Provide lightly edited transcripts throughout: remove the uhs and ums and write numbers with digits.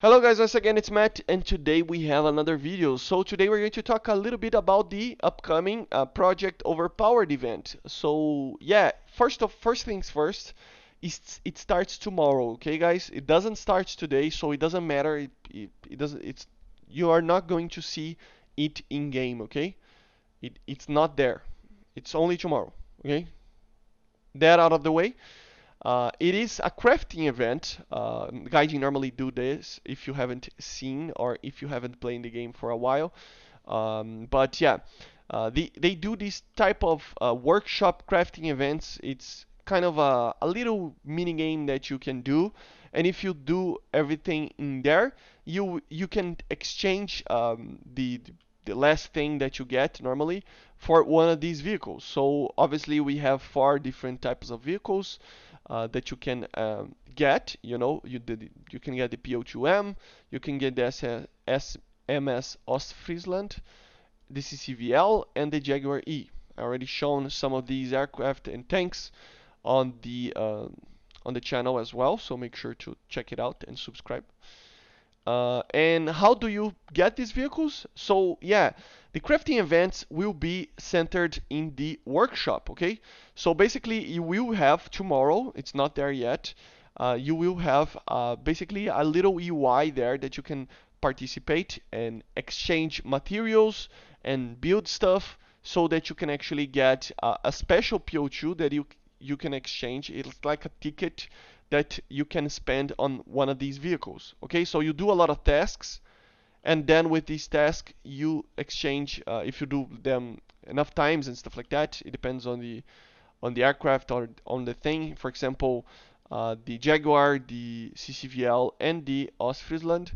Hello guys, once again it's Matt and today we have another video. So today we're going to talk a little bit about the upcoming Project Overpowered event. So yeah, first things first, it starts tomorrow, okay guys? It doesn't start today, so it doesn't matter. It doesn't it's You are not going to see it in game, okay? It's not there. It's only tomorrow, okay? That out of the way. It is a crafting event. Guys, you normally do this if you haven't seen or if you haven't played the game for a while. But yeah, they do this type of workshop crafting events. It's kind of a little mini game that you can do, and if you do everything in there, you can exchange the last thing that you get normally for one of these vehicles. So obviously we have four different types of vehicles that you can get. You can get the PO2M, you can get the SMS Ostfriesland, the CCVL, and the Jaguar E. I already shown some of these aircraft and tanks on the channel as well, so make sure to check it out and subscribe. And how do you get these vehicles? So yeah, the crafting events will be centered in the workshop, okay? So basically you will have tomorrow, it's not there yet, you will have basically a little UI there that you can participate and exchange materials and build stuff so that you can actually get a special PO2 that you can exchange. It's like a ticket that you can spend on one of these vehicles. Okay, so you do a lot of tasks, and then with these tasks you exchange. If you do them enough times and stuff like that, it depends on the aircraft or on the thing. For example, the Jaguar, the CCVL, and the Ostfriesland,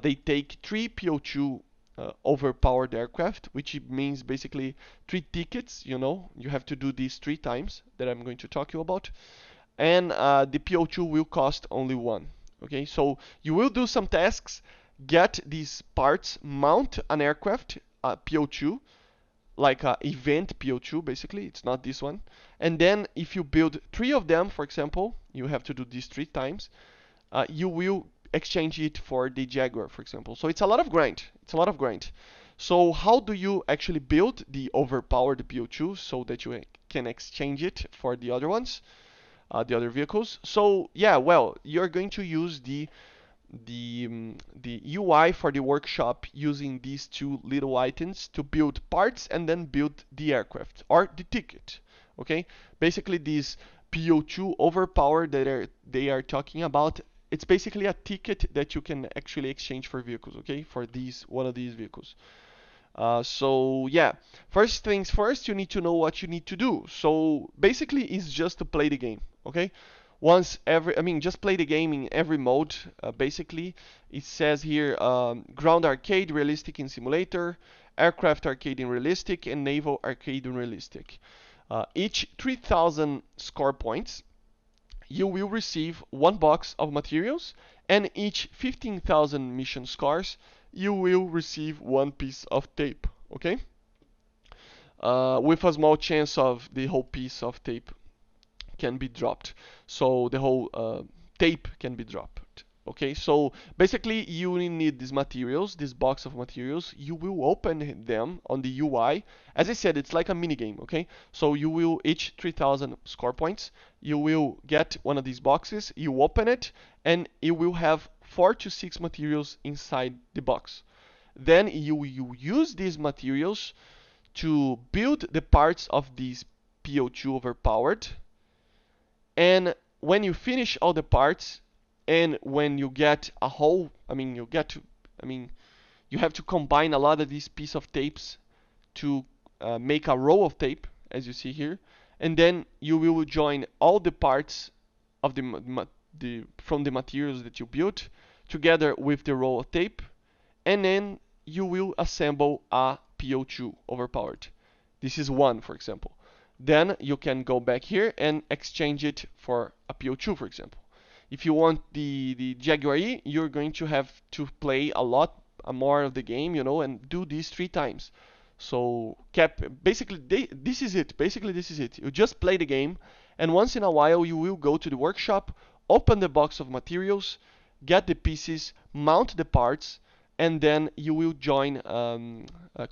they take 3 PO2 overpowered aircraft, which means basically 3 tickets. You have to do these 3 times that I'm going to talk to you about, and the PO2 will cost only 1. Okay, so you will do some tasks, get these parts, mount an aircraft, PO2, like a event PO2 basically, it's not this one. And then if you build 3 of them, for example, you have to do this 3 times, you will exchange it for the Jaguar, for example. So it's a lot of grind. It's a lot of grind. So how do you actually build the overpowered PO2 so that you can exchange it for the other ones? The other vehicles. So yeah, well, you're going to use the UI for the workshop using these 2 little items to build parts and then build the aircraft or the ticket. Okay, basically this PO2 overpower that they are talking about. It's basically a ticket that you can actually exchange for vehicles. Okay, for these one of these vehicles. So yeah, first things first, you need to know what you need to do. So basically, it's just to play the game, okay? Just play the game in every mode. Basically, it says here ground arcade, realistic in simulator, aircraft arcade in realistic, and naval arcade in realistic. Each 3,000 score points, you will receive 1 box of materials, and each 15,000 mission scores, you will receive 1 piece of tape. Okay? With a small chance of the whole piece of tape can be dropped. So the whole tape can be dropped. Okay, so basically you need these materials, this box of materials. You will open them on the UI. As I said, it's like a mini game. Okay, so you will each 3,000 score points. You will get one of these boxes. You open it, and it will have 4 to 6 materials inside the box. Then you use these materials to build the parts of these PO2 overpowered, and when you finish all the parts, and when you get a whole, you have to combine a lot of these piece of tapes to make a row of tape, as you see here, and then you will join all the parts of from the materials that you built together with the roll of tape, and then you will assemble a PO2 overpowered. This is one, for example. Then you can go back here and exchange it for a PO2, for example. If you want the Jaguar E, you're going to have to play a lot more of the game, and do these 3 times. So basically, this is it. Basically, this is it. You just play the game, and once in a while you will go to the workshop, open the box of materials, get the pieces, mount the parts, and then you will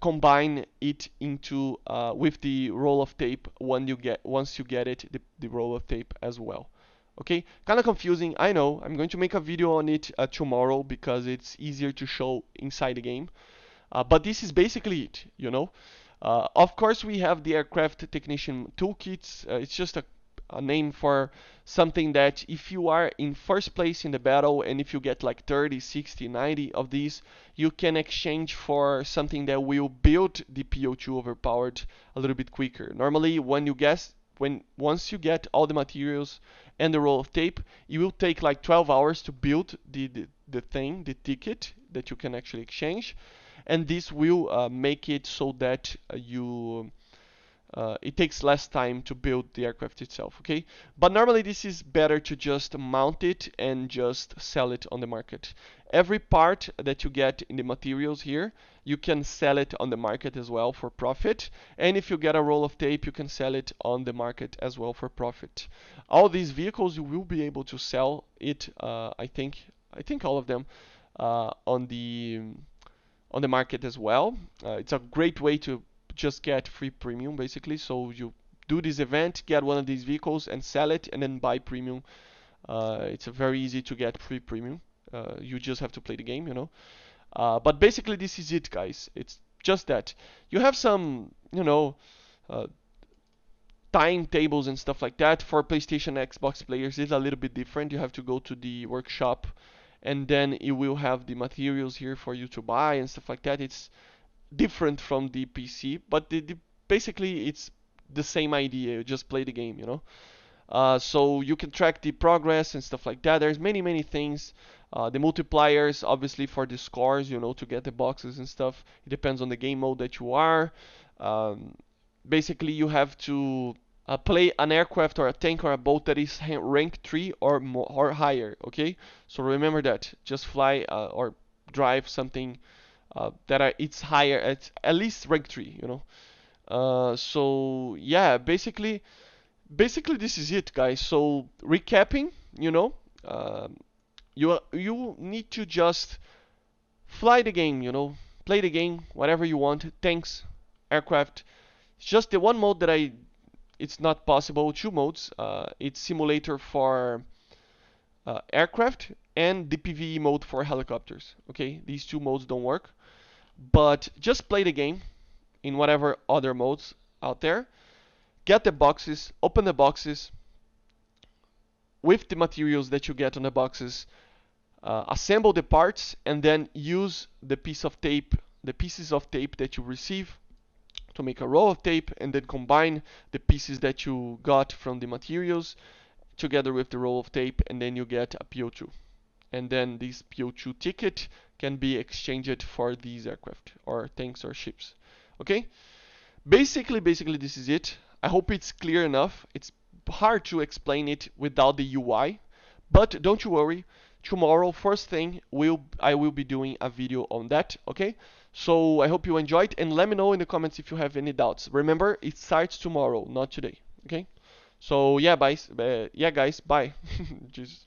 combine it into with the roll of tape once you get it, the roll of tape as well. Okay, kind of confusing, I know. I'm going to make a video on it tomorrow because it's easier to show inside the game. But this is basically it, you know. Of course, we have the aircraft technician toolkits. It's just a name for something that if you are in first place in the battle and if you get like 30, 60, 90 of these, you can exchange for something that will build the PO2 overpowered a little bit quicker. Normally, once you get all the materials and the roll of tape, it will take like 12 hours to build the ticket that you can actually exchange, and this will make it so that it takes less time to build the aircraft itself, okay? But normally this is better to just mount it and just sell it on the market. Every part that you get in the materials here, you can sell it on the market as well for profit. And if you get a roll of tape, you can sell it on the market as well for profit. All these vehicles you will be able to sell it, I think all of them, on the market as well. It's a great way to just get free premium basically. So you do this event, get one of these vehicles and sell it, and then buy premium. It's a very easy to get free premium. You just have to play the game, you know. But basically this is it, guys. It's just that. You have some, you know, timetables and stuff like that. For PlayStation, Xbox players, it's a little bit different. You have to go to the workshop, and then it will have the materials here for you to buy and stuff like that. It's different from the PC, but basically it's the same idea. You just play the game, you know. So you can track the progress and stuff like that. There's many things. The multipliers, obviously for the scores, you know, to get the boxes and stuff. It depends on the game mode that you are. Um, Basically, you have to play an aircraft or a tank or a boat that is rank 3 or more or higher. Okay, so remember that. Just fly or drive something it's higher at least rank 3. You know. So yeah, basically this is it, guys. So recapping, you know, you need to just fly the game, you know, play the game, whatever you want, tanks, aircraft. It's just the one mode that it's not possible. Two modes. It's simulator for aircraft and the PvE mode for helicopters. Okay, these two modes don't work, but just play the game in whatever other modes out there. Get the boxes, open the boxes with the materials that you get on the boxes, assemble the parts, and then use the pieces of tape that you receive to make a roll of tape, and then combine the pieces that you got from the materials together with the roll of tape, and then you get a PO2. And then this PO2 ticket can be exchanged for these aircraft or tanks or ships. Okay? Basically this is it. I hope it's clear enough. It's hard to explain it without the UI, but don't you worry. Tomorrow, first thing, I will be doing a video on that. Okay? So I hope you enjoyed, and let me know in the comments if you have any doubts. Remember, it starts tomorrow, not today. Okay? So yeah, guys, bye. Just